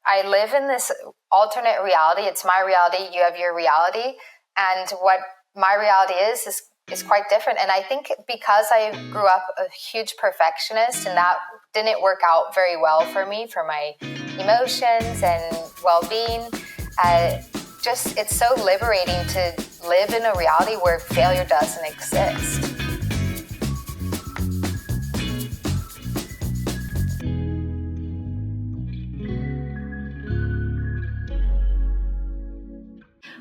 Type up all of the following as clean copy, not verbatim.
I live in this alternate reality. It's my reality. You have your reality. And what my reality is quite different. And I think because I grew up a huge perfectionist and that didn't work out very well for me, for my emotions and well-being, it's so liberating to live in a reality where failure doesn't exist.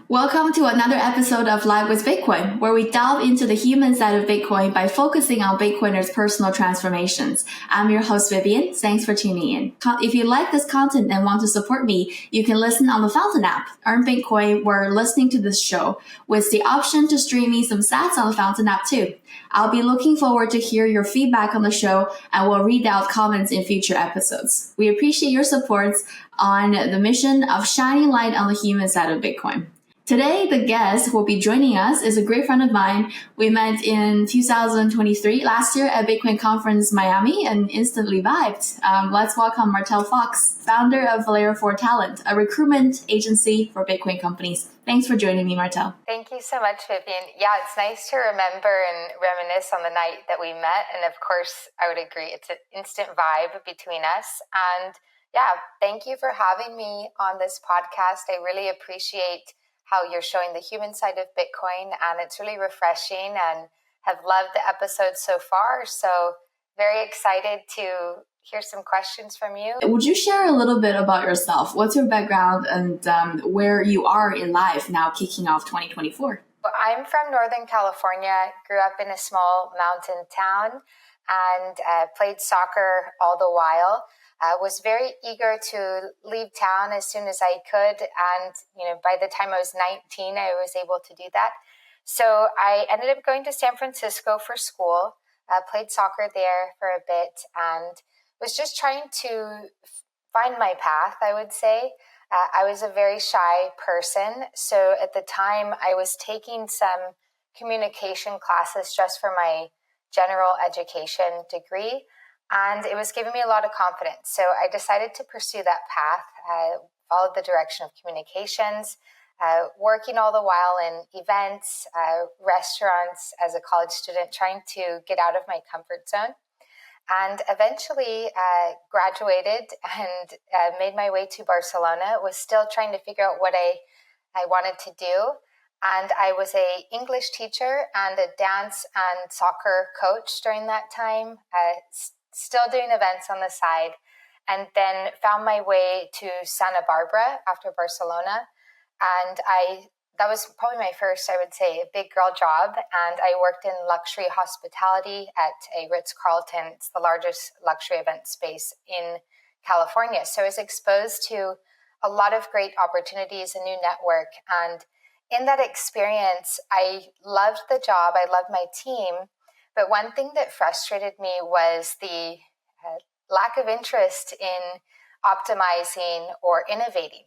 Welcome to another episode of Live with Bitcoin, where we delve into the human side of Bitcoin by focusing on Bitcoiners' personal transformations. I'm your host, Vivian. Thanks for tuning in. If you like this content and want to support me, you can listen on the Fountain app, earn Bitcoin while listening to this show, with the option to stream me some sats on the Fountain app too. I'll be looking forward to hear your feedback on the show and will read out comments in future episodes. We appreciate your support on the mission of shining light on the human side of Bitcoin. Today, the guest who will be joining us is a great friend of mine. We met in 2023, last year at Bitcoin Conference Miami, and instantly vibed. Let's welcome Martell Fox, founder of Layer 4 Talent, a recruitment agency for Bitcoin companies. Thanks for joining me, Martell. Thank you so much, Vivian. Yeah, it's nice to remember and reminisce on the night that we met. And of course, I would agree, it's an instant vibe between us. And yeah, thank you for having me on this podcast. I really appreciate how you're showing the human side of Bitcoin, and it's really refreshing and have loved the episode so far. So very excited to hear some questions from you. Would you share a little bit about yourself? What's your background and where you are in life now kicking off 2024? Well, I'm from Northern California, grew up in a small mountain town and played soccer all the while. Was very eager to leave town as soon as I could. And, by the time I was 19, I was able to do that. So I ended up going to San Francisco for school, played soccer there for a bit, and was just trying to find my path, I would say. I was a very shy person. So at the time, I was taking some communication classes just for my general education degree. And it was giving me a lot of confidence. So I decided to pursue that path, followed the direction of communications, working all the while in events, restaurants as a college student, trying to get out of my comfort zone. And eventually graduated and made my way to Barcelona, was still trying to figure out what I wanted to do. And I was an English teacher and a dance and soccer coach during that time, still doing events on the side, and then found my way to Santa Barbara after Barcelona. And that was probably my first, I would say, big girl job. And I worked in luxury hospitality at a Ritz-Carlton. It's the largest luxury event space in California. So I was exposed to a lot of great opportunities, a new network. And in that experience, I loved the job. I loved my team. But one thing that frustrated me was the lack of interest in optimizing or innovating.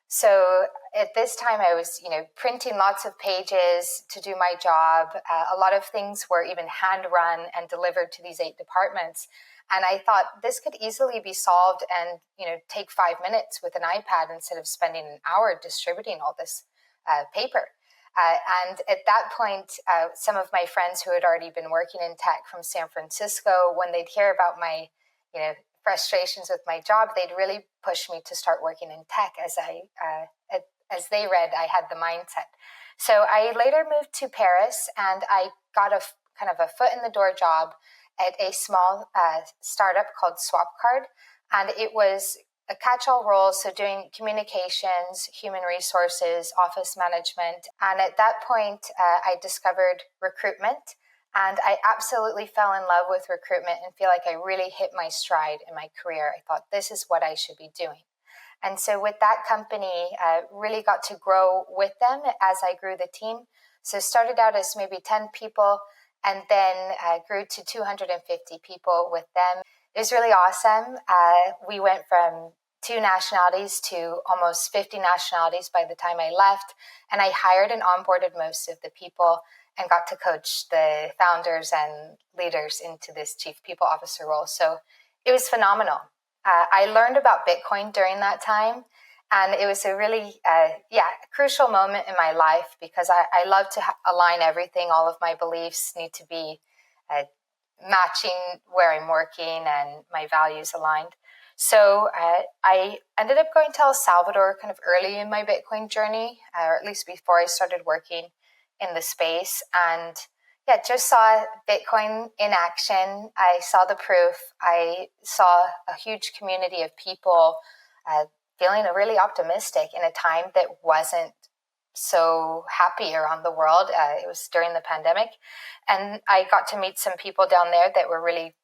So at this time, I was, printing lots of pages to do my job. A lot of things were even hand run and delivered to these 8 departments. And I thought this could easily be solved and, take 5 minutes with an iPad instead of spending an hour distributing all this paper. And at that point, some of my friends who had already been working in tech from San Francisco, when they'd hear about my, frustrations with my job, they'd really push me to start working in tech. As they read, I had the mindset. So I later moved to Paris, and I got a kind of a foot in the door job at a small startup called Swapcard, and it was a catch-all role, so doing communications, human resources, office management. And at that point, I discovered recruitment, and I absolutely fell in love with recruitment and feel like I really hit my stride in my career. I thought, this is what I should be doing. And so with that company, really got to grow with them as I grew the team. So started out as maybe 10 people, and then grew to 250 people with them. It was really awesome. We went from 2 nationalities to almost 50 nationalities by the time I left. And I hired and onboarded most of the people and got to coach the founders and leaders into this chief people officer role. So it was phenomenal. I learned about Bitcoin during that time. And it was a really, crucial moment in my life because I love to align everything. All of my beliefs need to be uh, matching where I'm working and my values aligned. So I ended up going to El Salvador kind of early in my Bitcoin journey, or at least before I started working in the space. And just saw Bitcoin in action. I saw the proof. I saw a huge community of people feeling really optimistic in a time that wasn't so happy around the world. It was during the pandemic. And I got to meet some people down there that were really,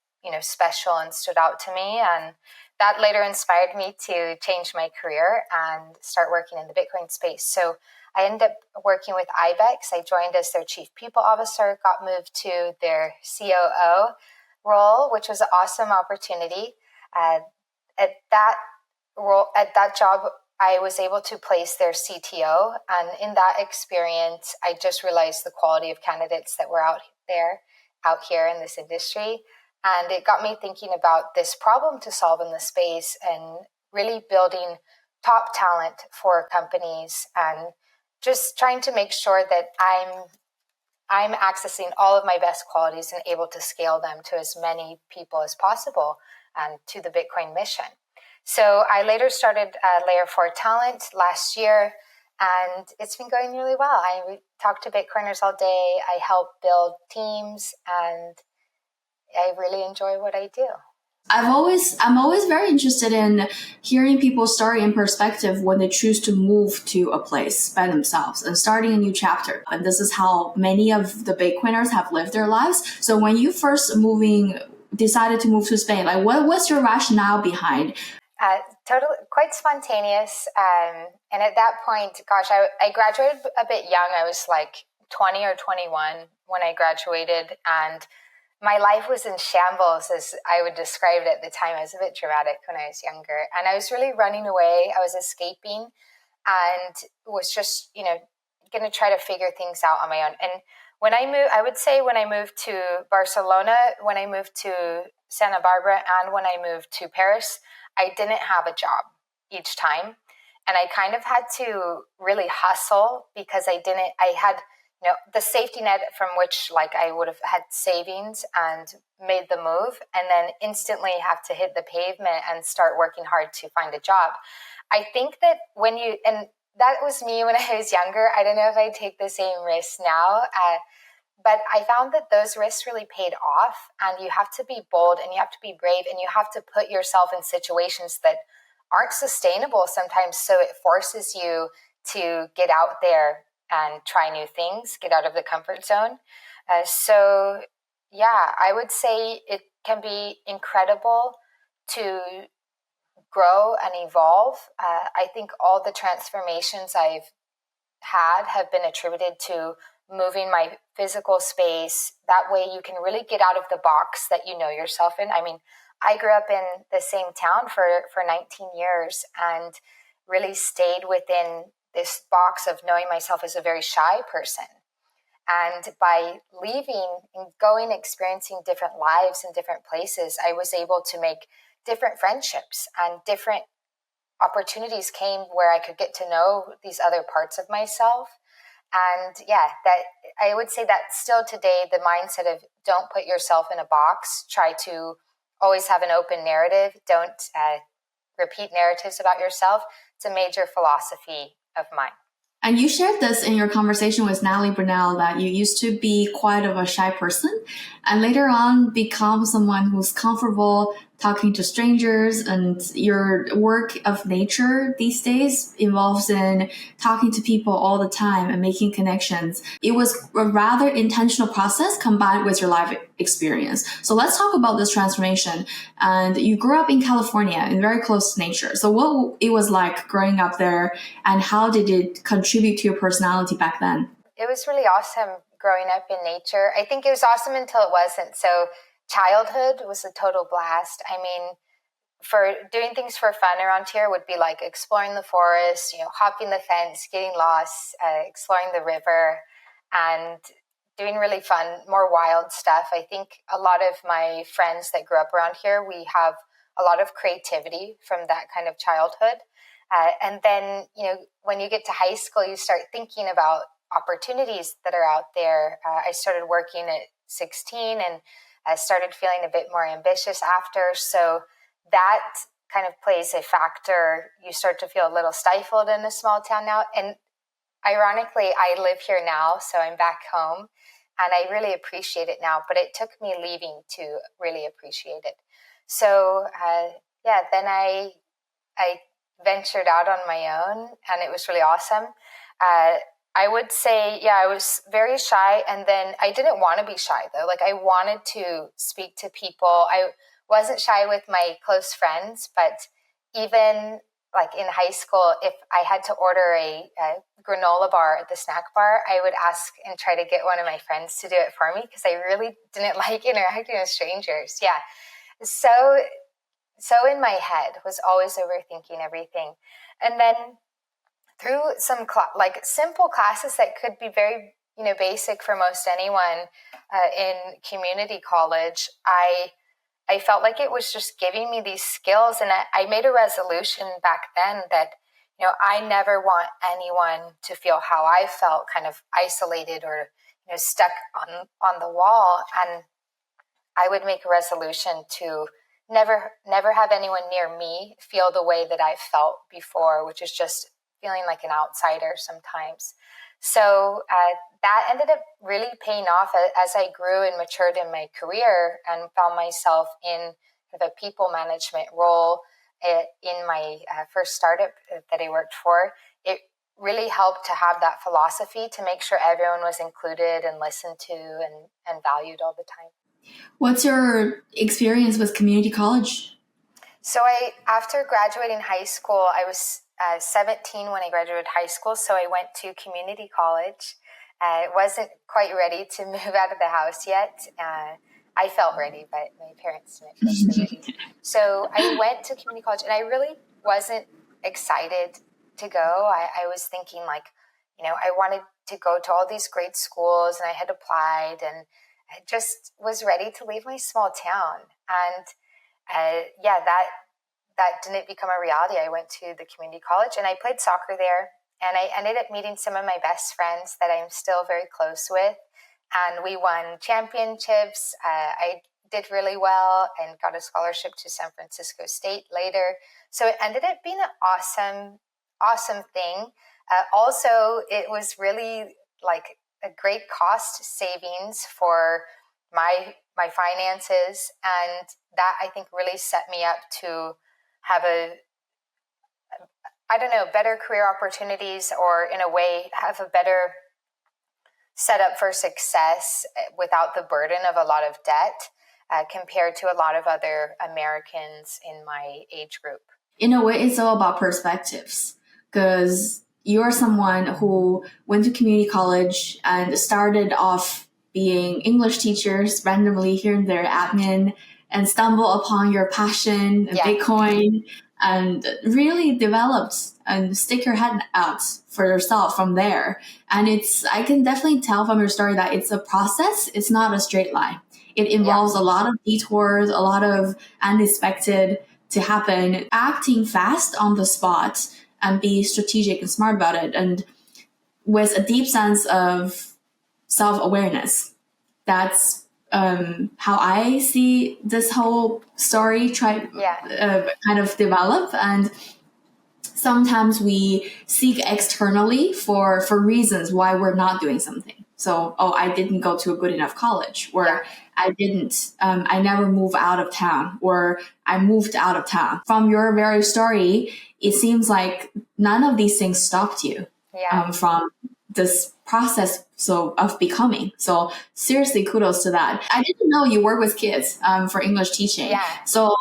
special and stood out to me. And that later inspired me to change my career and start working in the Bitcoin space. So I ended up working with IBEX. I joined as their chief people officer, got moved to their COO role, which was an awesome opportunity. At that job, I was able to place their CTO. And in that experience, I just realized the quality of candidates that were out here in this industry. And it got me thinking about this problem to solve in the space and really building top talent for companies and just trying to make sure that I'm accessing all of my best qualities and able to scale them to as many people as possible and to the Bitcoin mission. So I later started Layer 4 Talent last year, and it's been going really well. I talk to Bitcoiners all day. I help build teams, and I really enjoy what I do. I'm always very interested in hearing people's story and perspective when they choose to move to a place by themselves and starting a new chapter. And this is how many of the Bitcoiners have lived their lives. So when you first decided to move to Spain, like what's your rationale behind? Totally, quite spontaneous. And at that point, gosh, I graduated a bit young. I was like 20 or 21 when I graduated, and my life was in shambles, as I would describe it at the time. I was a bit dramatic when I was younger, and I was really running away. I was escaping and was just, going to try to figure things out on my own. And when I moved, I would say when I moved to Barcelona, when I moved to Santa Barbara, and when I moved to Paris, I didn't have a job each time. And I kind of had to really hustle because I had the safety net from which like I would have had savings and made the move and then instantly have to hit the pavement and start working hard to find a job. I think that and that was me when I was younger. I don't know if I take the same risks now, but I found that those risks really paid off, and you have to be bold and you have to be brave and you have to put yourself in situations that aren't sustainable sometimes. So it forces you to get out there and try new things, get out of the comfort zone. I would say it can be incredible to grow and evolve. I think all the transformations I've had have been attributed to moving my physical space. That way you can really get out of the box that you know yourself in. I mean, I grew up in the same town for 19 years and really stayed within this box of knowing myself as a very shy person. And by leaving and going, experiencing different lives in different places, I was able to make different friendships, and different opportunities came where I could get to know these other parts of myself. And that I would say that still today, the mindset of don't put yourself in a box, try to always have an open narrative, don't repeat narratives about yourself. It's a major philosophy of mine. And you shared this in your conversation with Natalie Brunell that you used to be quite of a shy person and later on become someone who's comfortable talking to strangers, and your work of nature these days involves in talking to people all the time and making connections. It was a rather intentional process combined with your life experience. So let's talk about this transformation. And you grew up in California and very close to nature. So what it was like growing up there, and how did it contribute to your personality back then? It was really awesome growing up in nature. I think it was awesome until it wasn't. So childhood was a total blast. I mean, for doing things for fun around here would be like exploring the forest, hopping the fence, getting lost, exploring the river, and doing really fun, more wild stuff. I think a lot of my friends that grew up around here, we have a lot of creativity from that kind of childhood. And then, when you get to high school, you start thinking about opportunities that are out there. I started working at 16 and I started feeling a bit more ambitious after. So that kind of plays a factor. You start to feel a little stifled in a small town now. And ironically, I live here now, so I'm back home and I really appreciate it now. But it took me leaving to really appreciate it. So, then I ventured out on my own and it was really awesome. I would say, I was very shy, and then I didn't want to be shy though. Like, I wanted to speak to people. I wasn't shy with my close friends, but even like in high school, if I had to order a granola bar at the snack bar, I would ask and try to get one of my friends to do it for me because I really didn't like interacting with strangers. Yeah. So in my head, was always overthinking everything. And then through some simple classes that could be very basic for most anyone in community college, I felt like it was just giving me these skills. And I made a resolution back then that I never want anyone to feel how I felt, kind of isolated or stuck on the wall. And I would make a resolution to never have anyone near me feel the way that I felt before, which is just feeling like an outsider sometimes. So that ended up really paying off as I grew and matured in my career and found myself in the people management role in my first startup that I worked for. It really helped to have that philosophy to make sure everyone was included and listened to and valued all the time. What's your experience with community college? So after graduating high school, I was 17 when I graduated high school, so I went to community college. I wasn't quite ready to move out of the house yet. I felt ready, but my parents didn't feel so ready. So I went to community college, and I really wasn't excited to go. I was thinking I wanted to go to all these great schools, and I had applied, and I just was ready to leave my small town. And that didn't become a reality. I went to the community college and I played soccer there, and I ended up meeting some of my best friends that I'm still very close with, and we won championships. I did really well and got a scholarship to San Francisco State later. So it ended up being an awesome thing. Also, it was really like a great cost savings for my finances, and that I think really set me up to have better career opportunities, or in a way have a better setup for success without the burden of a lot of debt compared to a lot of other Americans in my age group. In a way, it's all about perspectives, because you're someone who went to community college and started off being English teachers randomly here and there, admin, and stumble upon your passion, Bitcoin, and really developed and stick your head out for yourself from there. And I can definitely tell from your story that it's a process. It's not a straight line. It involves a lot of detours, a lot of unexpected to happen, acting fast on the spot and be strategic and smart about it. And with a deep sense of self-awareness. That's how I see this whole story kind of develop. And sometimes we seek externally for reasons why we're not doing something. So, I didn't go to a good enough college, or I never moved out of town, or I moved out of town. From your very story, it seems like none of these things stopped you from this process of becoming. So seriously, kudos to that. I didn't know you work with kids for English teaching. Yeah. So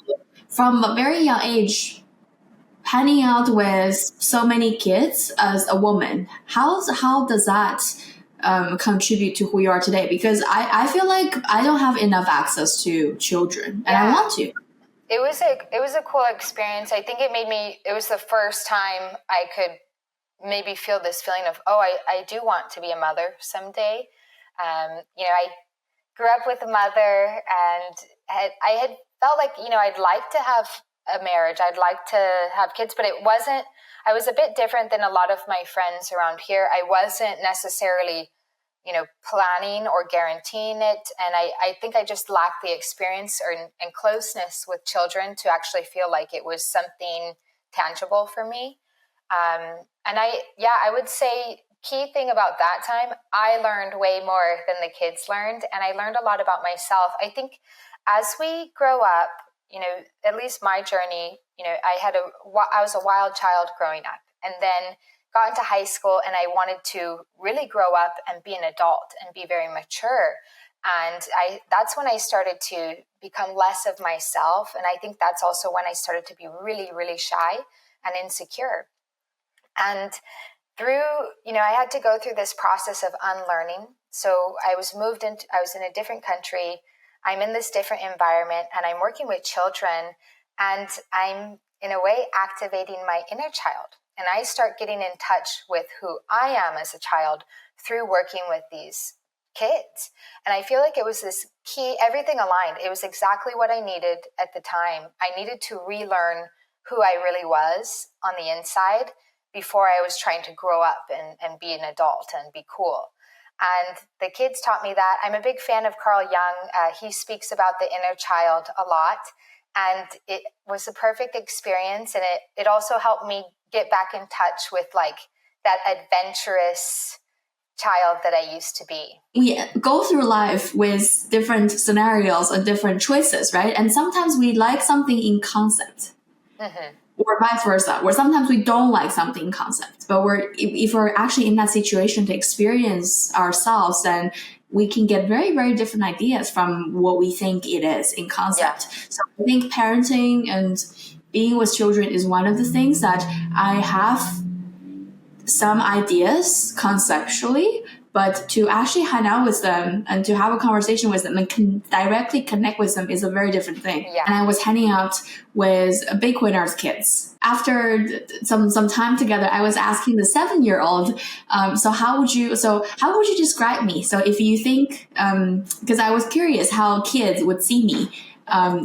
from a very young age, hanging out with so many kids as a woman, how does that contribute to who you are today? Because I feel like I don't have enough access to children, and I want to. It was a cool experience. I think it was the first time I could maybe feel this feeling of, I do want to be a mother someday. I grew up with a mother, and I had felt like, I'd like to have a marriage. I'd like to have kids, but I was a bit different than a lot of my friends around here. I wasn't necessarily, planning or guaranteeing it. And I think I just lacked the experience and closeness with children to actually feel like it was something tangible for me. And I would say key thing about that time, I learned way more than the kids learned. And I learned a lot about myself. I think as we grow up, at least my journey, I was a wild child growing up, and then got into high school, and I wanted to really grow up and be an adult and be very mature. And that's when I started to become less of myself. And I think that's also when I started to be really, really shy and insecure. And I had to go through this process of unlearning. So I was in a different country. I'm in this different environment, and I'm working with children, and I'm in a way activating my inner child. And I start getting in touch with who I am as a child through working with these kids. And I feel like it was this key, everything aligned. It was exactly what I needed at the time. I needed to relearn who I really was on the inside before I was trying to grow up and be an adult and be cool. And the kids taught me that. I'm a big fan of Carl Jung. He speaks about the inner child a lot. And it was a perfect experience. And it also helped me get back in touch with like that adventurous child that I used to be. We go through life with different scenarios and different choices, right? And sometimes we like something in concept. Mm-hmm. Or vice versa, where sometimes we don't like something in concept, but if we're actually in that situation to experience ourselves, then we can get very, very different ideas from what we think it is in concept. Yeah. So I think parenting and being with children is one of the things that I have some ideas conceptually, but to actually hang out with them and to have a conversation with them and directly connect with them is a very different thing. Yeah. And I was hanging out with Bitcoiners kids. After some time together, I was asking the 7-year-old, so how would you describe me? So if you think, because I was curious how kids would see me.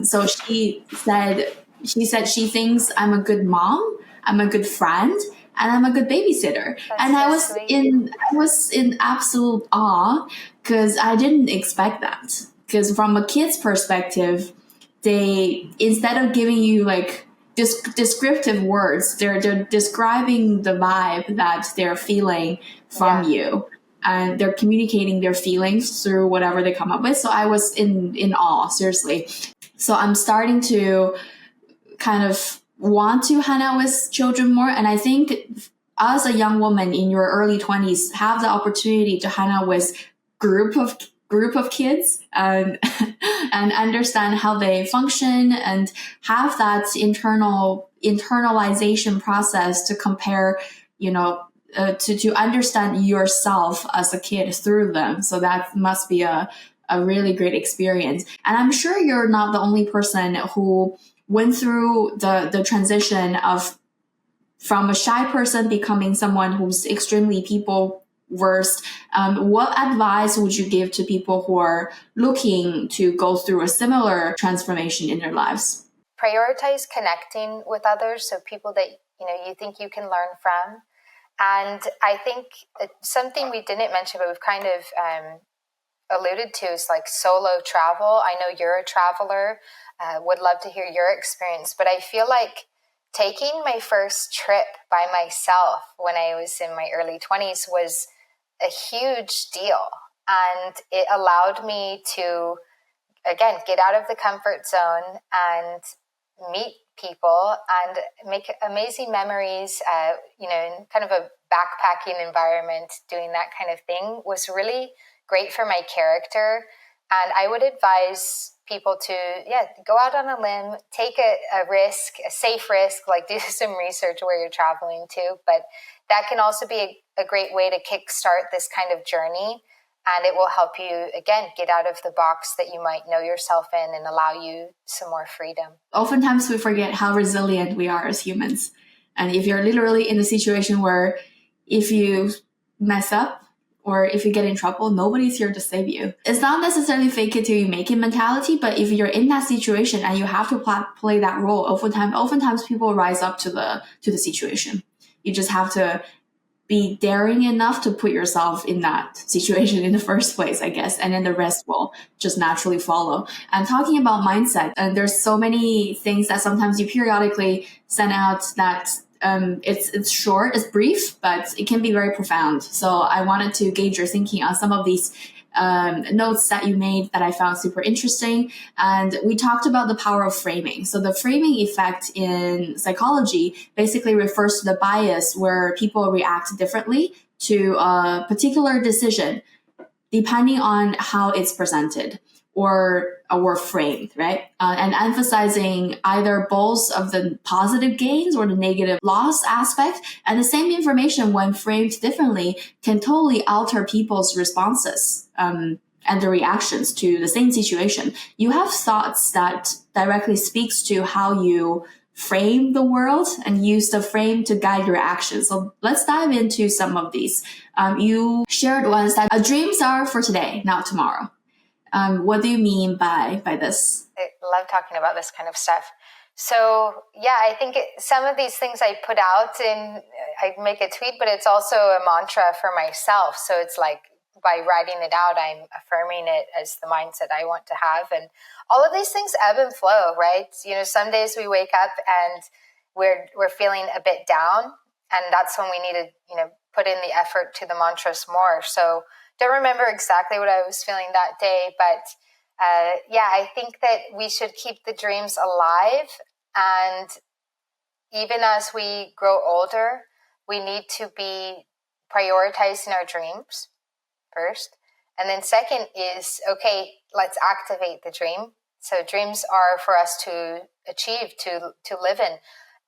So she said she thinks I'm a good mom, I'm a good friend, and I'm a good babysitter. That's and I was in absolute awe because I didn't expect that. Because from a kid's perspective, they, instead of giving you like descriptive words, they're describing the vibe that they're feeling from you. And they're communicating their feelings through whatever they come up with. So I was in awe, seriously. So I'm starting to kind of want to hang out with children more. And I think as a young woman in your early 20s, have the opportunity to hang out with group of kids and understand how they function and have that internalization process to compare, to understand yourself as a kid through them. So that must be a really great experience. And I'm sure you're not the only person who went through the transition from a shy person becoming someone who's extremely people versed. What advice would you give to people who are looking to go through a similar transformation in their lives? Prioritize connecting with others, so people that you think you can learn from. And I think something we didn't mention, but we've kind of alluded to, is like solo travel. I know you're a traveler. Would love to hear your experience, but I feel like taking my first trip by myself when I was in my early 20s was a huge deal. And it allowed me to, again, get out of the comfort zone and meet people and make amazing memories, in kind of a backpacking environment. Doing that kind of thing was really great for my character. And I would advise people to, go out on a limb, take a risk, a safe risk, like do some research where you're traveling to. But that can also be a great way to kickstart this kind of journey. And it will help you, again, get out of the box that you might know yourself in and allow you some more freedom. Oftentimes we forget how resilient we are as humans. And if you're literally in a situation where if you mess up or if you get in trouble, nobody's here to save you. It's not necessarily fake it till you make it mentality, but if you're in that situation and you have to play that role, oftentimes people rise up to the situation. You just have to be daring enough to put yourself in that situation in the first place, I guess, and then the rest will just naturally follow. And talking about mindset, and there's so many things that sometimes you periodically send out that it's short, it's brief, but it can be very profound. So I wanted to gauge your thinking on some of these notes that you made that I found super interesting. And we talked about the power of framing. So the framing effect in psychology basically refers to the bias where people react differently to a particular decision depending on how it's presented or framed, right? And emphasizing either both of the positive gains or the negative loss aspect. And the same information, when framed differently, can totally alter people's responses and the reactions to the same situation. You have thoughts that directly speaks to how you frame the world and use the frame to guide your actions. So let's dive into some of these. You shared once that dreams are for today, not tomorrow. What do you mean by this? I love talking about this kind of stuff. So yeah, I think some of these things I put out and I make a tweet, but it's also a mantra for myself. So it's like by writing it out, I'm affirming it as the mindset I want to have. And all of these things ebb and flow, right? You know, some days we wake up and we're feeling a bit down, and that's when we need to, you know, put in the effort to the mantras more. So don't remember exactly what I was feeling that day, but yeah, I think that we should keep the dreams alive. And even as we grow older, we need to be prioritizing our dreams first. And then second is, okay, let's activate the dream. So dreams are for us to achieve, to live in.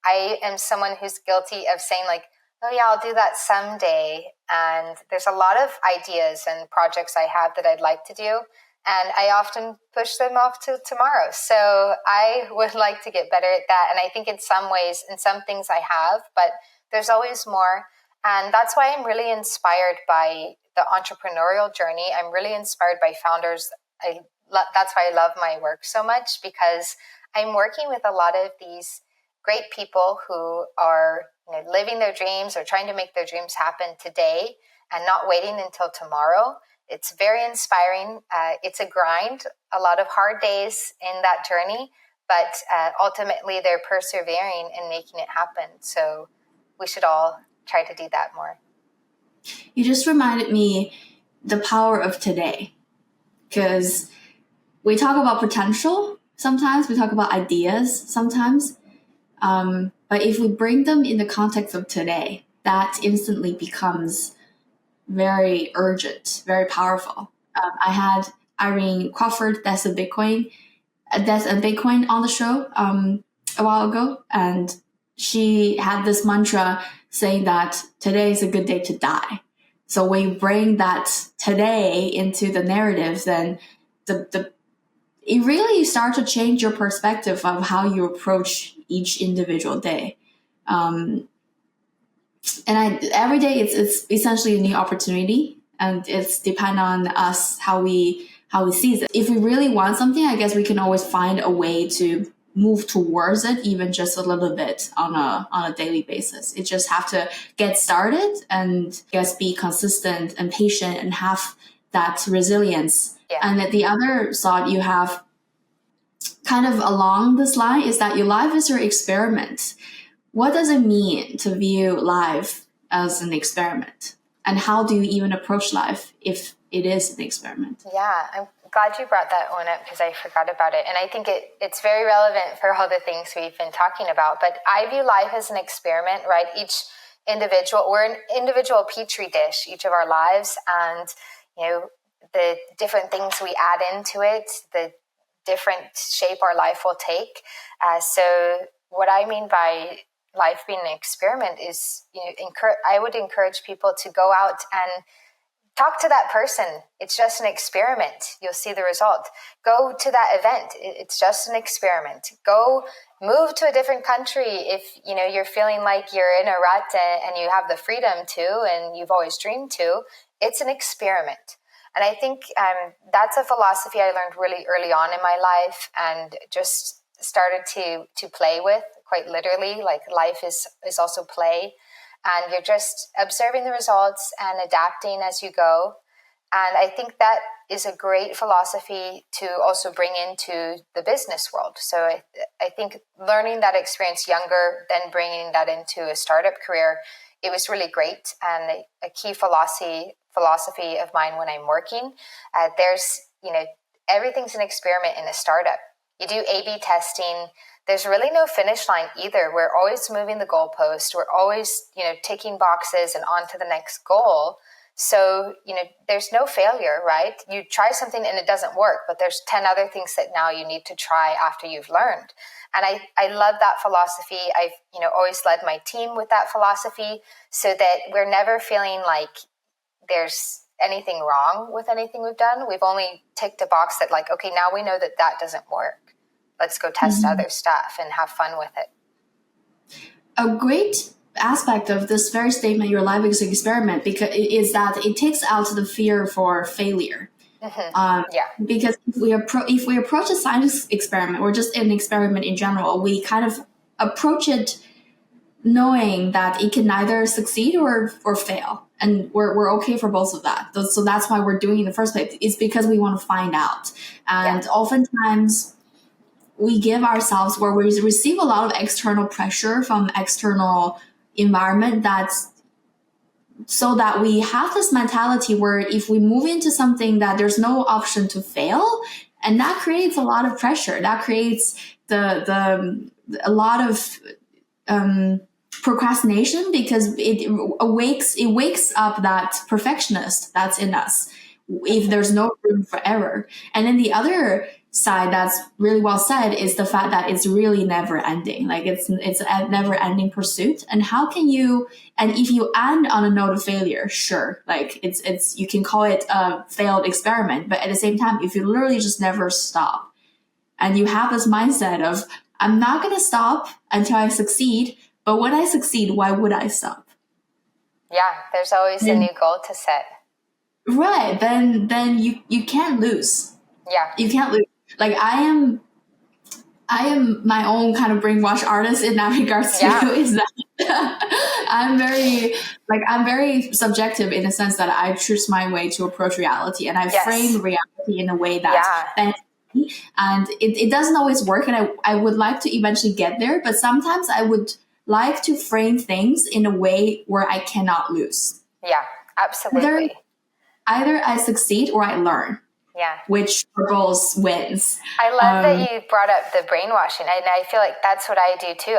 I am someone who's guilty of saying like, oh yeah, I'll do that someday. And there's a lot of ideas and projects I have that I'd like to do. And I often push them off to tomorrow. So I would like to get better at that. And I think in some ways, in some things I have, but there's always more. And that's why I'm really inspired by the entrepreneurial journey. I'm really inspired by founders. That's why I love my work so much, because I'm working with a lot of these great people who are, you know, living their dreams or trying to make their dreams happen today and not waiting until tomorrow. It's very inspiring. It's a grind, a lot of hard days in that journey, but ultimately they're persevering and making it happen. So we should all try to do that more. You just reminded me the power of today, because we talk about potential sometimes, we talk about ideas sometimes, but if we bring them in the context of today, that instantly becomes very urgent, very powerful. I had Irene Crawford, that's a Bitcoin on the show a while ago, and she had this mantra saying that today is a good day to die. So when you bring that today into the narrative, then it really start to change your perspective of how you approach each individual day. Every day it's essentially a new opportunity, and it's depend on us how we see it. If we really want something, I guess we can always find a way to move towards it, even just a little bit on a daily basis. It just have to get started and just be consistent and patient and have that resilience. Yeah. And the other thought you have kind of along this line is that your life is your experiment. What does it mean to view life as an experiment? And how do you even approach life if it is an experiment? Yeah, I'm glad you brought that one up because I forgot about it. And I think it's very relevant for all the things we've been talking about. But I view life as an experiment, right? We're an individual petri dish, each of our lives. And, you know, the different things we add into it, the different shape our life will take. So what I mean by life being an experiment is, you know, I would encourage people to go out and talk to that person. It's just an experiment. You'll see the result. Go to that event. It's just an experiment. Go move to a different country if, you know, you're feeling like you're in a rut and you have the freedom to and you've always dreamed to. it's an experiment. And I think that's a philosophy I learned really early on in my life and just started to play with quite literally. Like life is also play, and you're just observing the results and adapting as you go. And I think that is a great philosophy to also bring into the business world. So I think learning that experience younger, then bringing that into a startup career, it was really great. And a key philosophy of mine when I'm working, there's, everything's an experiment in a startup. You do A/B testing. There's really no finish line either. We're always moving the goalpost. We're always, ticking boxes and on to the next goal. So, there's no failure, right? You try something and it doesn't work, but there's 10 other things that now you need to try after you've learned. And I love that philosophy. I've, always led my team with that philosophy so that we're never feeling like there's anything wrong with anything we've done. We've only ticked a box that like, okay, now we know that doesn't work. Let's go test other stuff and have fun with it. A great aspect of this very statement, your life is an experiment, because is that it takes out the fear for failure. Because if we approach a science experiment or just an experiment in general, we kind of approach it knowing that it can neither succeed or fail, and we're okay for both of that. So that's why we're doing it in the first place. It's because we want to find out, and oftentimes we give ourselves, where we receive a lot of external pressure from external environment, that's so that we have this mentality where if we move into something that there's no option to fail, and that creates a lot of pressure, that creates a lot of procrastination, because it wakes up that perfectionist that's in us if there's no room for error. And then the other side that's really well said is the fact that it's really never ending. Like it's a never ending pursuit. And how can you, and if you end on a note of failure, sure, like it's you can call it a failed experiment, but at the same time, if you literally just never stop and you have this mindset of, I'm not going to stop until I succeed, but when I succeed, why would I stop? Yeah, there's always a new goal to set. Right, then you can't lose. Yeah. You can't lose. Like I am my own kind of brainwash artist in that regards too. Is that I'm very subjective in the sense that I choose my way to approach reality, and I frame reality in a way that and it doesn't always work, and I would like to eventually get there, but sometimes I would like to frame things in a way where I cannot lose. Yeah, absolutely. Either I succeed or I learn. Yeah. Which for both wins. I love that you brought up the brainwashing, and I feel like that's what I do too.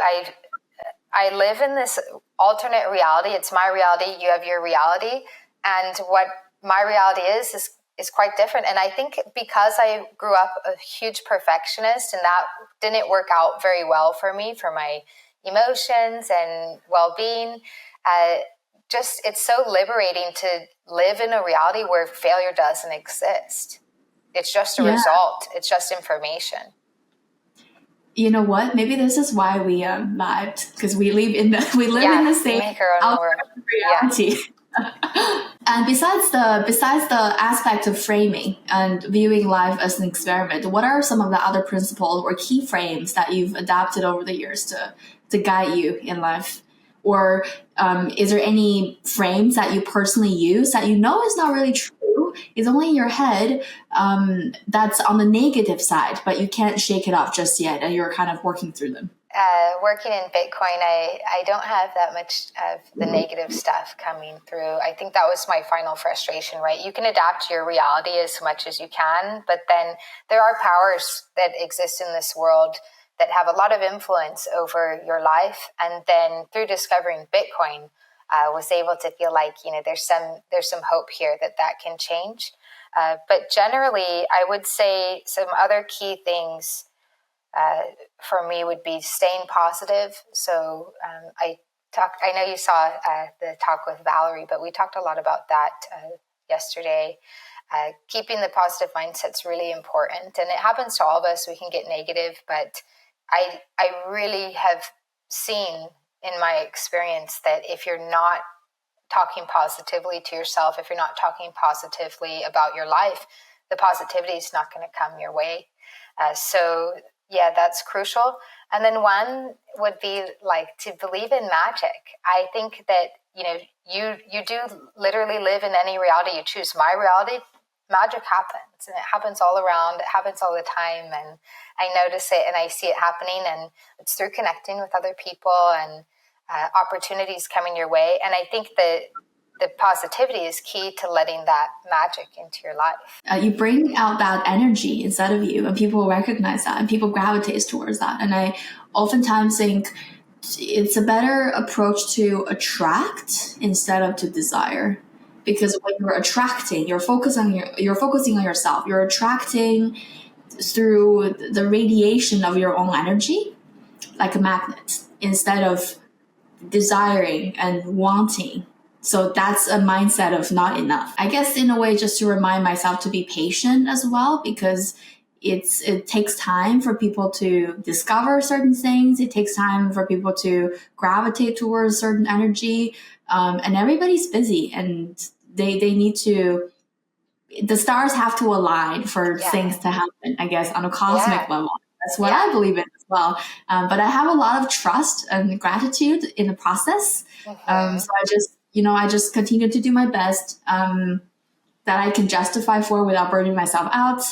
I live in this alternate reality. It's my reality. You have your reality, and what my reality is quite different. And I think because I grew up a huge perfectionist, and that didn't work out very well for me, for my emotions and well-being, just it's so liberating to live in a reality where failure doesn't exist. It's just a result. It's just information. You know what? Maybe this is why we vibed, because we live in the same reality. And besides the aspect of framing and viewing life as an experiment, what are some of the other principles or keyframes that you've adapted over the years to guide you in life? Or is there any frames that you personally use that you know is not really true, is only in your head, that's on the negative side, but you can't shake it off just yet, and you're kind of working through them? Working in Bitcoin, I don't have that much of the negative stuff coming through. I think that was my final frustration, right? You can adapt your reality as much as you can, but then there are powers that exist in this world that have a lot of influence over your life. And then through discovering Bitcoin, I was able to feel like, there's some hope here that can change. But generally, I would say some other key things for me would be staying positive. So I know you saw the talk with Valerie, but we talked a lot about that yesterday. Keeping the positive mindset's really important, and it happens to all of us. We can get negative, but I really have seen in my experience that if you're not talking positively to yourself, if you're not talking positively about your life, the positivity is not going to come your way. So yeah, that's crucial. And then one would be like to believe in magic. I think that, you do literally live in any reality you choose. My reality, magic happens, and it happens all around. It happens all the time. And I notice it and I see it happening, and it's through connecting with other people and opportunities coming your way. And I think that the positivity is key to letting that magic into your life. You bring out that energy inside of you, and people recognize that, and people gravitate towards that. And I oftentimes think it's a better approach to attract instead of to desire, because when you're attracting, you're focusing on yourself. You're attracting through the radiation of your own energy, like a magnet, instead of desiring and wanting. So that's a mindset of not enough. I guess in a way, just to remind myself to be patient as well, because it takes time for people to discover certain things. It takes time for people to gravitate towards certain energy. And everybody's busy, and they need to, the stars have to align for things to happen, I guess, on a cosmic level. That's what I believe in as well. But I have a lot of trust and gratitude in the process. So I just continue to do my best that I can justify for without burning myself out.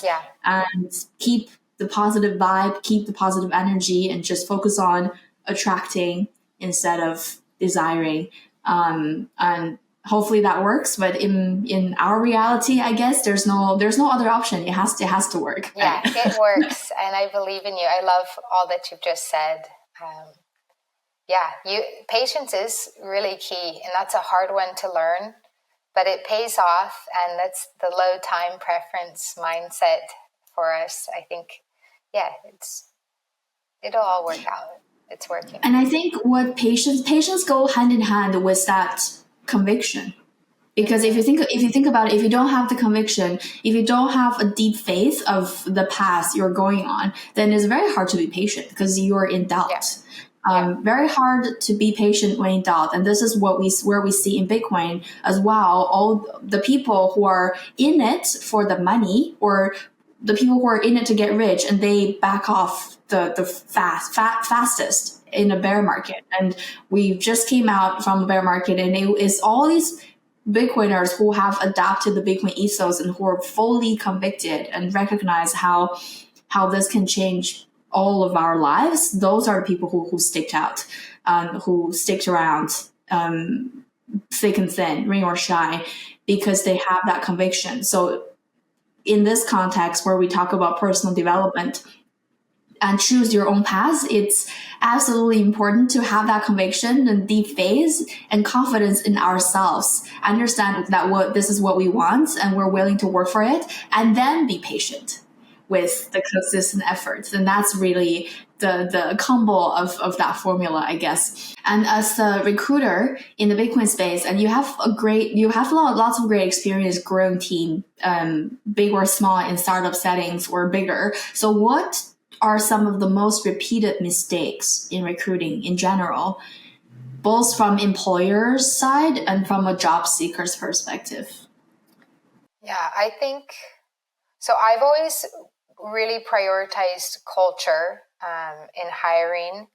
And keep the positive vibe, keep the positive energy, and just focus on attracting instead of desiring. And hopefully that works. But in our reality, I guess there's no other option. It has to work. Yeah, it works, and I believe in you. I love all that you've just said. Patience is really key, and that's a hard one to learn, but it pays off, and that's the low time preference mindset for us. I think, it'll all work out. It's working. And I think what patience go hand in hand with that conviction. Because if you think about it, if you don't have the conviction, if you don't have a deep faith of the path you're going on, then it's very hard to be patient because you're in doubt. Very hard to be patient when in doubt. And this is where we see in Bitcoin as well. All the people who are in it for the money, or the people who are in it to get rich, and they back off the fastest in a bear market. And we just came out from a bear market, and it is all these Bitcoiners who have adopted the Bitcoin ethos and who are fully convicted and recognize how this can change all of our lives. Those are the people who stick out, who stick around, thick and thin, rain or shine, because they have that conviction. So in this context where we talk about personal development and choose your own path, it's absolutely important to have that conviction and deep faith and confidence in ourselves. Understand that this is what we want and we're willing to work for it, and then be patient with the consistent efforts. And that's really the combo of that formula, I guess. And as a recruiter in the Bitcoin space, and you have lots of great experience growing team, big or small, in startup settings or bigger. So what are some of the most repeated mistakes in recruiting in general, both from employers' side and from a job seeker's perspective? Yeah, I think so. I've always really prioritized culture in hiring,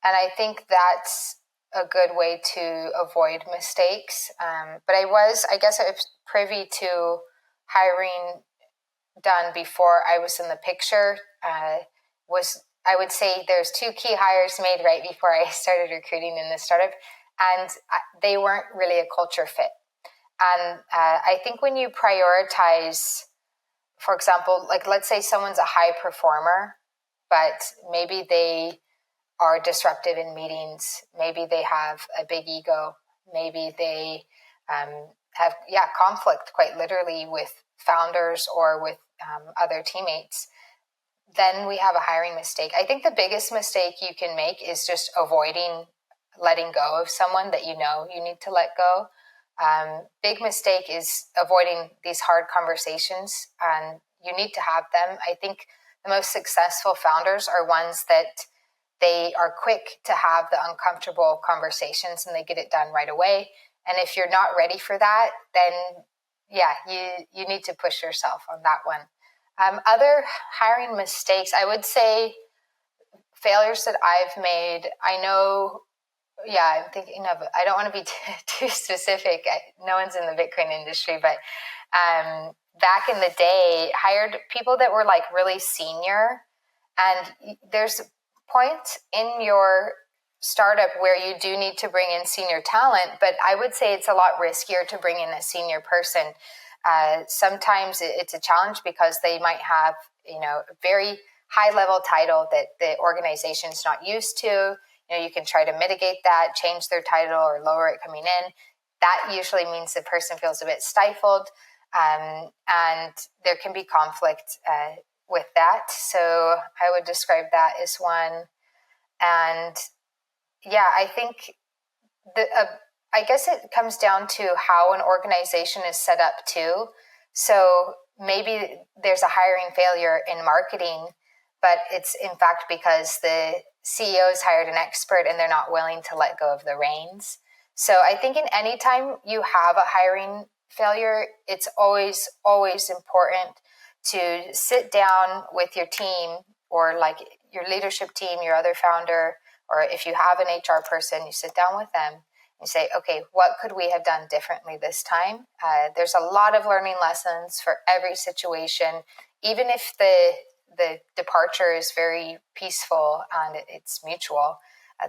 and I think that's a good way to avoid mistakes. But I was privy to hiring done before I was in the picture. I would say there's 2 key hires made right before I started recruiting in this startup, and they weren't really a culture fit. And I think when you prioritize, for example, like let's say someone's a high performer, but maybe they are disruptive in meetings. Maybe they have a big ego. Maybe they have conflict quite literally with founders or with other teammates. Then we have a hiring mistake. I think the biggest mistake you can make is just avoiding letting go of someone that you know you need to let go. Big mistake is avoiding these hard conversations, and you need to have them. I think the most successful founders are ones that they are quick to have the uncomfortable conversations and they get it done right away. And if you're not ready for that, then yeah, you need to push yourself on that one. Other hiring mistakes, I would say failures that I've made. I know, yeah, I'm thinking of, I don't want to be too specific. No one's in the Bitcoin industry, but back in the day, hired people that were like really senior. And there's points in your startup where you do need to bring in senior talent, but I would say it's a lot riskier to bring in a senior person. Sometimes it's a challenge because they might have, a very high level title that the organization's not used to. You can try to mitigate that, change their title or lower it coming in. That usually means the person feels a bit stifled, and there can be conflict with that. So I would describe that as one. And yeah, I think I guess it comes down to how an organization is set up too. So maybe there's a hiring failure in marketing, but it's in fact because the CEO's hired an expert and they're not willing to let go of the reins. So I think in any time you have a hiring failure, it's always, always important to sit down with your team or like your leadership team, your other founder, or if you have an HR person, you sit down with them and say, okay, what could we have done differently this time? There's a lot of learning lessons for every situation, even if the departure is very peaceful and it's mutual.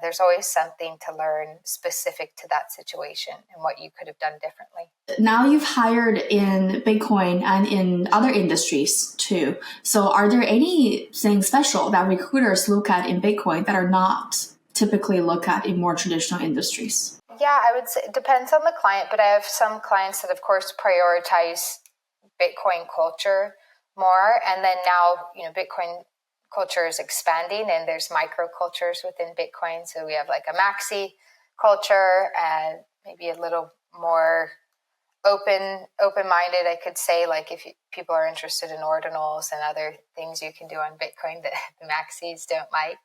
There's always something to learn specific to that situation and what you could have done differently. Now you've hired in Bitcoin and in other industries too. So are there anything special that recruiters look at in Bitcoin that are not typically looked at in more traditional industries? Yeah, I would say it depends on the client, but I have some clients that, of course, prioritize Bitcoin culture more. And then now, Bitcoin culture is expanding and there's micro cultures within Bitcoin. So we have like a maxi culture and maybe a little more open-minded, I could say, like if people are interested in ordinals and other things you can do on Bitcoin that the maxis don't like.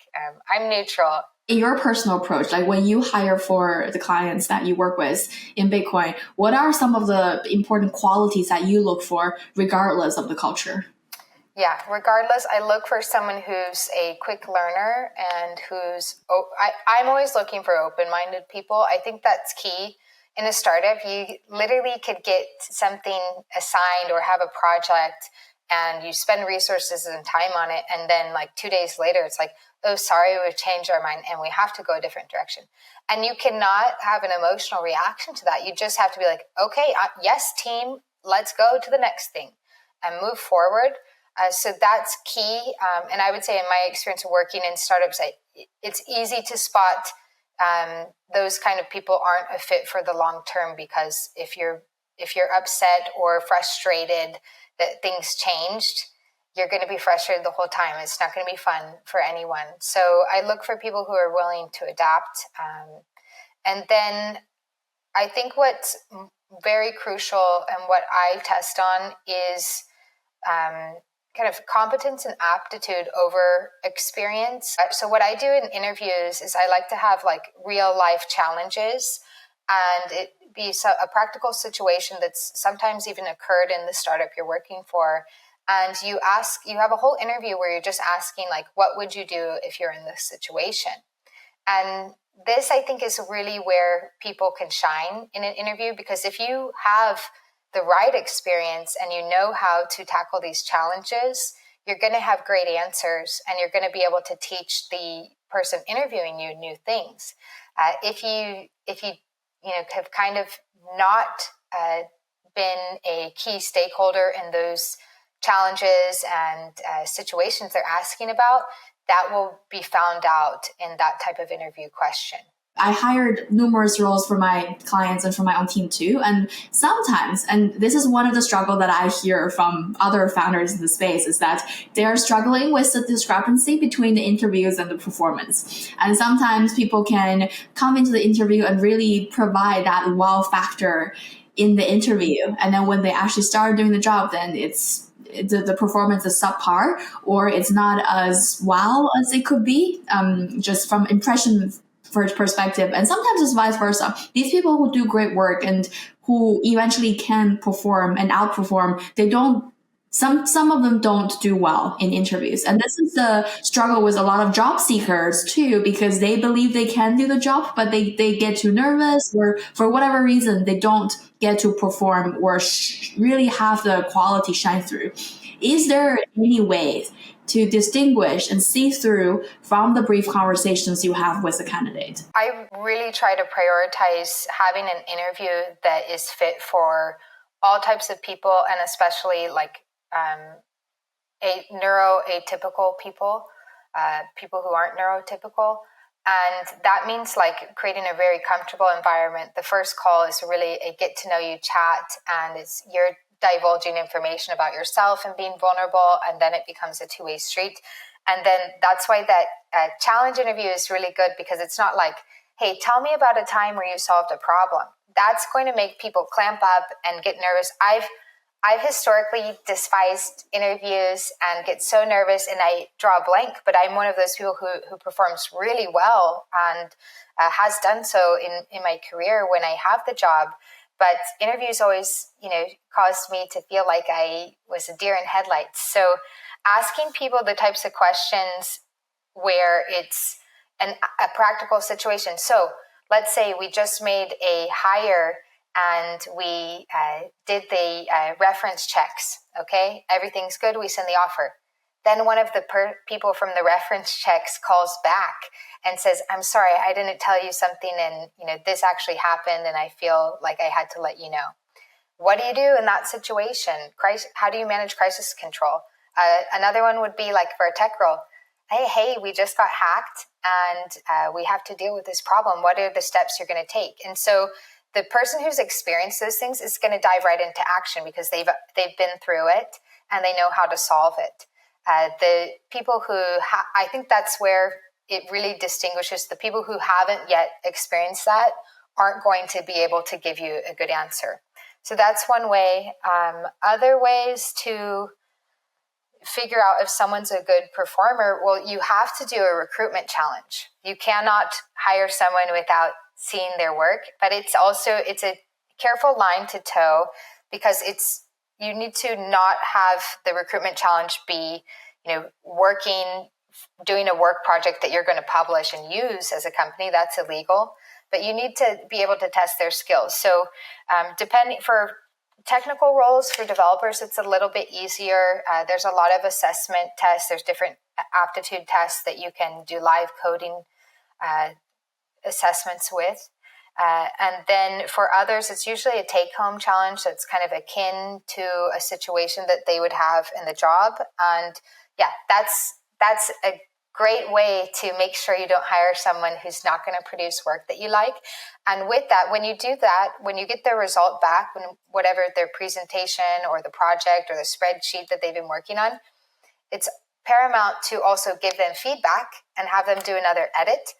I'm neutral. In your personal approach, like when you hire for the clients that you work with in Bitcoin, what are some of the important qualities that you look for regardless of the culture? Yeah, regardless, I look for someone who's a quick learner and I'm always looking for open-minded people. I think that's key. In a startup, you literally could get something assigned or have a project and you spend resources and time on it. And then like 2 days later, it's like, oh, sorry, we've changed our mind and we have to go a different direction. And you cannot have an emotional reaction to that. You just have to be like, okay, yes, team, let's go to the next thing and move forward. So that's key. And I would say in my experience of working in startups, it's easy to spot those kind of people aren't a fit for the long term, because if you're upset or frustrated that things changed, you're going to be frustrated the whole time. It's not going to be fun for anyone. So I look for people who are willing to adapt. And then I think what's very crucial and what I test on is kind of competence and aptitude over experience. So what I do in interviews is I like to have like real life challenges, and it be a practical situation that's sometimes even occurred in the startup you're working for. And you have a whole interview where you're just asking like, what would you do if you're in this situation? And this, I think, is really where people can shine in an interview, because if you have the right experience and you know how to tackle these challenges, you're going to have great answers and you're going to be able to teach the person interviewing you new things. If you have kind of not been a key stakeholder in those challenges and situations they're asking about, that will be found out in that type of interview question. I hired numerous roles for my clients and for my own team too. And sometimes, and this is one of the struggle that I hear from other founders in the space, is that they're struggling with the discrepancy between the interviews and the performance. And sometimes people can come into the interview and really provide that wow factor in the interview. And then when they actually start doing the job, then the performance is subpar, or it's not as wow as it could be, just from perspective, and sometimes it's vice versa. These people who do great work and who eventually can perform and outperform, they don't. Some of them don't do well in interviews. And this is the struggle with a lot of job seekers too, because they believe they can do the job, but they get too nervous, or for whatever reason, they don't get to perform or really have the quality shine through. Is there any way to distinguish and see through from the brief conversations you have with a candidate? I really try to prioritize having an interview that is fit for all types of people, and especially like neuroatypical people, people who aren't neurotypical. And that means like creating a very comfortable environment. The first call is really a get to know you chat, and you're divulging information about yourself and being vulnerable, and then it becomes a two-way street. And then that's why that challenge interview is really good, because it's not like, hey, tell me about a time where you solved a problem. That's going to make people clamp up and get nervous. I've historically despised interviews and get so nervous and I draw a blank, but I'm one of those people who performs really well and has done so in my career when I have the job. But interviews always, caused me to feel like I was a deer in headlights. So asking people the types of questions where it's a practical situation. So let's say we just made a hire and we did the reference checks, okay? Everything's good, we send the offer. Then one of the people from the reference checks calls back and says, I'm sorry, I didn't tell you something, and this actually happened, and I feel like I had to let you know. What do you do in that situation? How do you manage crisis control? Another one would be like for a tech role, hey, we just got hacked, and we have to deal with this problem. What are the steps you're going to take? And so the person who's experienced those things is going to dive right into action because they've been through it and they know how to solve it. The people who I think that's where it really distinguishes. The people who haven't yet experienced that aren't going to be able to give you a good answer. So that's one way. Other ways to figure out if someone's a good performer, well, you have to do a recruitment challenge. You cannot hire someone without seeing their work, but it's a careful line to toe, because you need to not have the recruitment challenge be, doing a work project that you're going to publish and use as a company. That's illegal, but you need to be able to test their skills. So depending for technical roles, for developers, it's a little bit easier. There's a lot of assessment tests. There's different aptitude tests that you can do live coding assessments with. And then for others, it's usually a take-home challenge that's kind of akin to a situation that they would have in the job. And yeah, that's a great way to make sure you don't hire someone who's not going to produce work that you like. And with that, when you do that, when you get their result back, whatever their presentation or the project or the spreadsheet that they've been working on, it's paramount to also give them feedback and have them do another edit.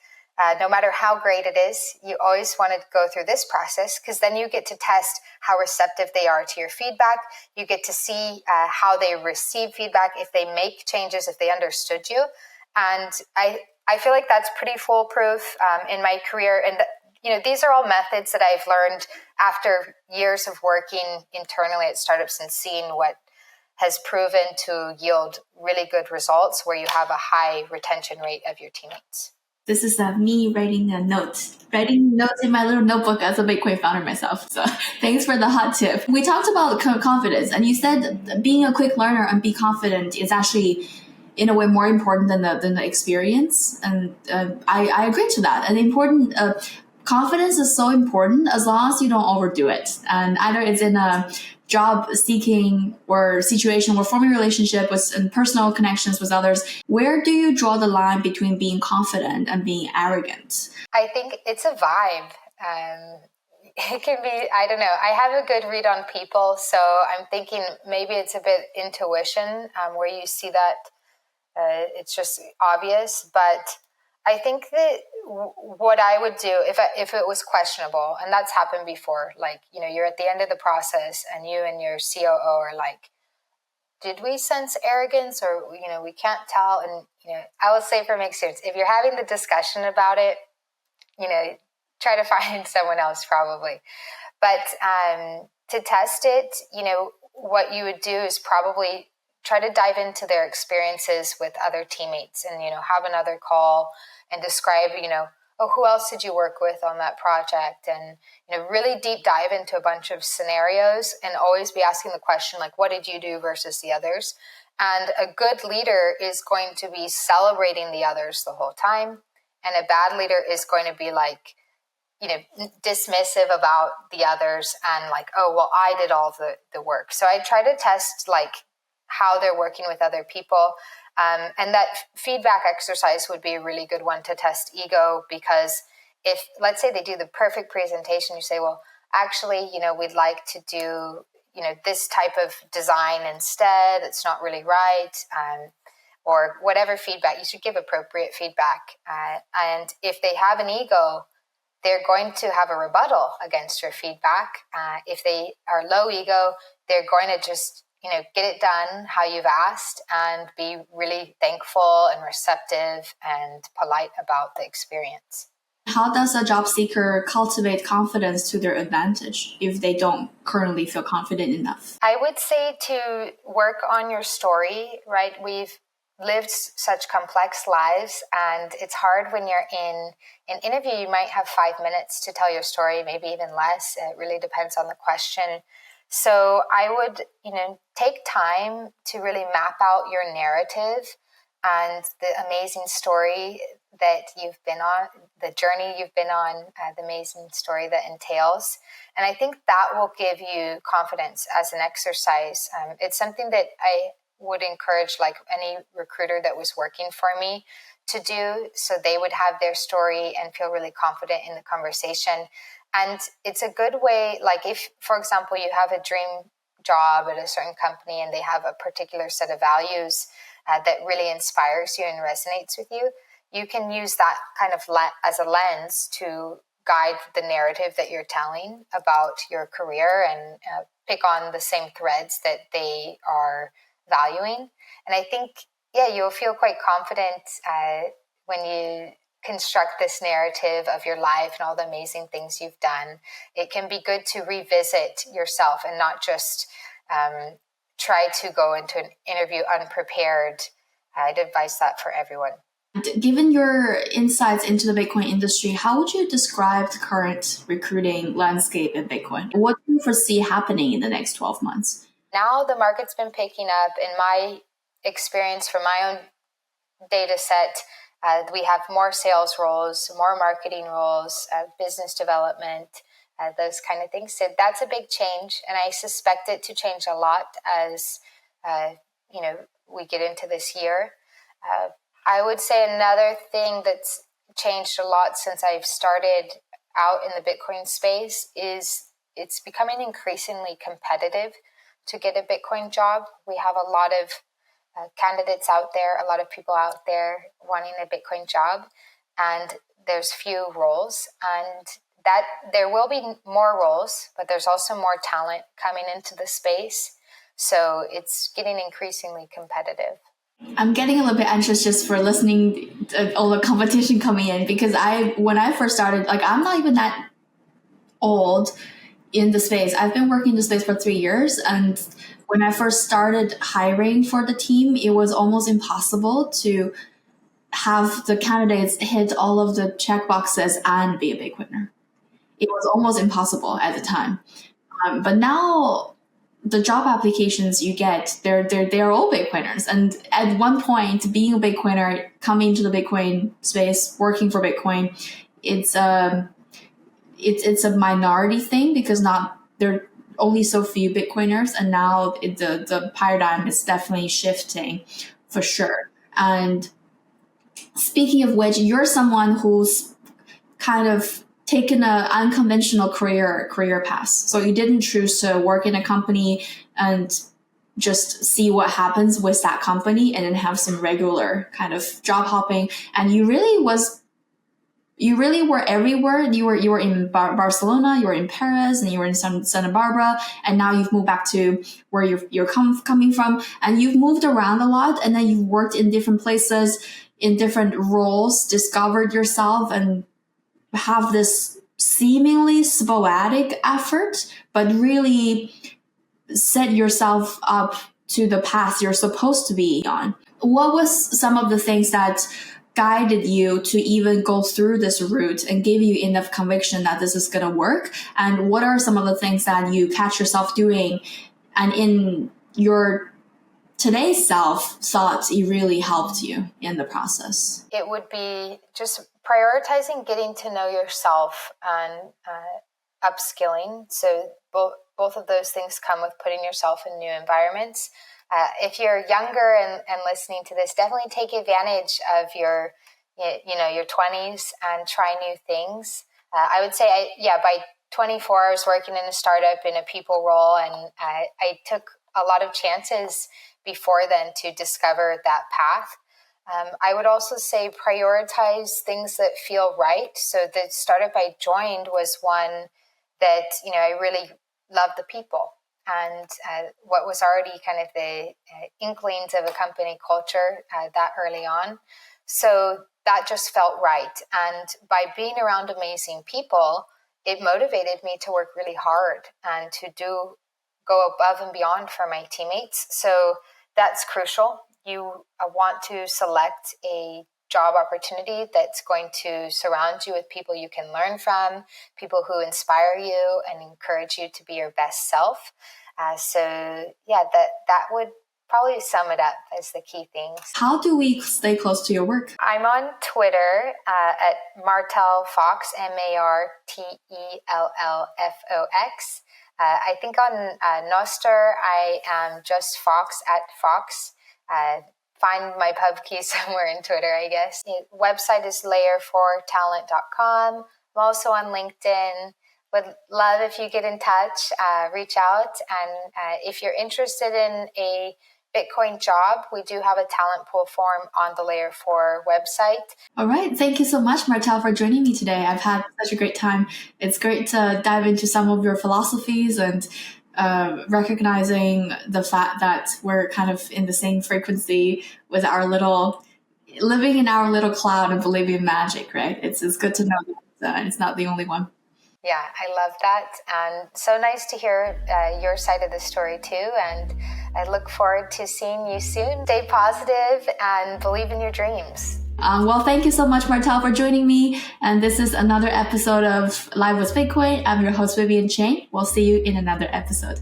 No matter how great it is, you always want to go through this process, because then you get to test how receptive they are to your feedback. You get to see how they receive feedback, if they make changes, if they understood you. And I feel like that's pretty foolproof in my career. And these are all methods that I've learned after years of working internally at startups and seeing what has proven to yield really good results where you have a high retention rate of your teammates. This is me writing notes in my little notebook as a Bitcoin founder myself. So thanks for the hot tip. We talked about confidence, and you said being a quick learner and be confident is actually, in a way, more important than the experience. And I agree to that. And confidence is so important as long as you don't overdo it. And either it's in a job seeking or situation or forming relationship with and personal connections with others, where do you draw the line between being confident and being arrogant? I think it's a vibe. It can be, I don't know. I have a good read on people, so I'm thinking maybe it's a bit intuition where you see that it's just obvious. But I think that what I would do if it was questionable, and that's happened before, like, you're at the end of the process and you and your COO are like, did we sense arrogance, or, we can't tell. And, I would say from experience, if you're having the discussion about it, try to find someone else probably. But to test it, what you would do is probably try to dive into their experiences with other teammates and, have another call and describe, oh, who else did you work with on that project? And, really deep dive into a bunch of scenarios and always be asking the question, like, what did you do versus the others? And a good leader is going to be celebrating the others the whole time. And a bad leader is going to be like, dismissive about the others and like, oh, well, I did all the work. So I try to test like how they're working with other people. And that feedback exercise would be a really good one to test ego, because if, let's say, they do the perfect presentation, you say, well, actually, we'd like to do, this type of design instead. It's not really right. Or whatever feedback, you should give appropriate feedback. And if they have an ego, they're going to have a rebuttal against your feedback. If they are low ego, they're going to just, get it done how you've asked and be really thankful and receptive and polite about the experience. How does a job seeker cultivate confidence to their advantage if they don't currently feel confident enough? I would say to work on your story, right? We've lived such complex lives, and it's hard when you're in an interview. You might have 5 minutes to tell your story, maybe even less. It really depends on the question. So I would, take time to really map out your narrative and the amazing story that you've been on, the journey you've been on, the amazing story that entails. And I think that will give you confidence as an exercise. It's something that I would encourage like any recruiter that was working for me to do, so they would have their story and feel really confident in the conversation. And it's a good way, like if, for example, you have a dream job at a certain company and they have a particular set of values that really inspires you and resonates with you, you can use that kind of as a lens to guide the narrative that you're telling about your career and pick on the same threads that they are valuing. And I think, you'll feel quite confident when you construct this narrative of your life and all the amazing things you've done. It can be good to revisit yourself and not just try to go into an interview unprepared. I'd advise that for everyone. Given your insights into the Bitcoin industry, how would you describe the current recruiting landscape in Bitcoin? What do you foresee happening in the next 12 months? Now the market's been picking up. In my experience from my own data set, we have more sales roles, more marketing roles, business development, those kind of things. So that's a big change, and I suspect it to change a lot as we get into this year. I would say another thing that's changed a lot since I've started out in the Bitcoin space is it's becoming increasingly competitive to get a Bitcoin job. We have a lot of candidates out there, a lot of people out there wanting a Bitcoin job, and there's few roles, and that there will be more roles, but there's also more talent coming into the space. So it's getting increasingly competitive. I'm getting a little bit anxious just for listening to all the competition coming in, because when I first started, like, I'm not even that old in the space. I've been working in the space for 3 years, and when I first started hiring for the team, it was almost impossible to have the candidates hit all of the checkboxes and be a Bitcoiner. It was almost impossible at the time. But now the job applications you get, they're all Bitcoiners. And at one point, being a Bitcoiner, coming to the Bitcoin space, working for Bitcoin, it's a minority thing, because there are only so few Bitcoiners, and now the paradigm is definitely shifting for sure. And speaking of which, you're someone who's kind of taken an unconventional career path. So you didn't choose to work in a company and just see what happens with that company and then have some regular kind of job hopping. And you really were everywhere. You were in Barcelona, you were in Paris, and you were in Santa Barbara, and now you've moved back to where you're coming from, and you've moved around a lot, and then you've worked in different places, in different roles, discovered yourself, and have this seemingly sporadic effort, but really set yourself up to the path you're supposed to be on. What was some of the things that guided you to even go through this route and gave you enough conviction that this is going to work? And what are some of the things that you catch yourself doing and in your today's self thought it really helped you in the process? It would be just prioritizing getting to know yourself and upskilling. So both of those things come with putting yourself in new environments. If you're younger and listening to this, definitely take advantage of your 20s and try new things. I would say, by 24, I was working in a startup in a people role, and I took a lot of chances before then to discover that path. I would also say prioritize things that feel right. So the startup I joined was one that, I really loved the people and what was already kind of the inklings of a company culture that early on. So that just felt right. And by being around amazing people, it motivated me to work really hard and to go above and beyond for my teammates. So that's crucial. You want to select a job opportunity that's going to surround you with people you can learn from, people who inspire you and encourage you to be your best self. That would probably sum it up as the key things. How do we stay close to your work? I'm on Twitter at Martell Fox, MartellFox. I think on Nostr, I am just Fox at Fox. Find my pub key somewhere in Twitter, I guess. The website is layer4talent.com. I'm also on LinkedIn. Would love if you get in touch, reach out. And if you're interested in a Bitcoin job, we do have a talent pool form on the Layer 4 website. All right. Thank you so much, Martell, for joining me today. I've had such a great time. It's great to dive into some of your philosophies and recognizing the fact that we're kind of in the same frequency with living in our little cloud and believing in magic, right? It's good to know that it's not the only one. Yeah, I love that. And so nice to hear your side of the story too. And I look forward to seeing you soon. Stay positive and believe in your dreams. Well, thank you so much, Martell, for joining me. And this is another episode of Live with Bitcoin. I'm your host, Vivian Chang. We'll see you in another episode.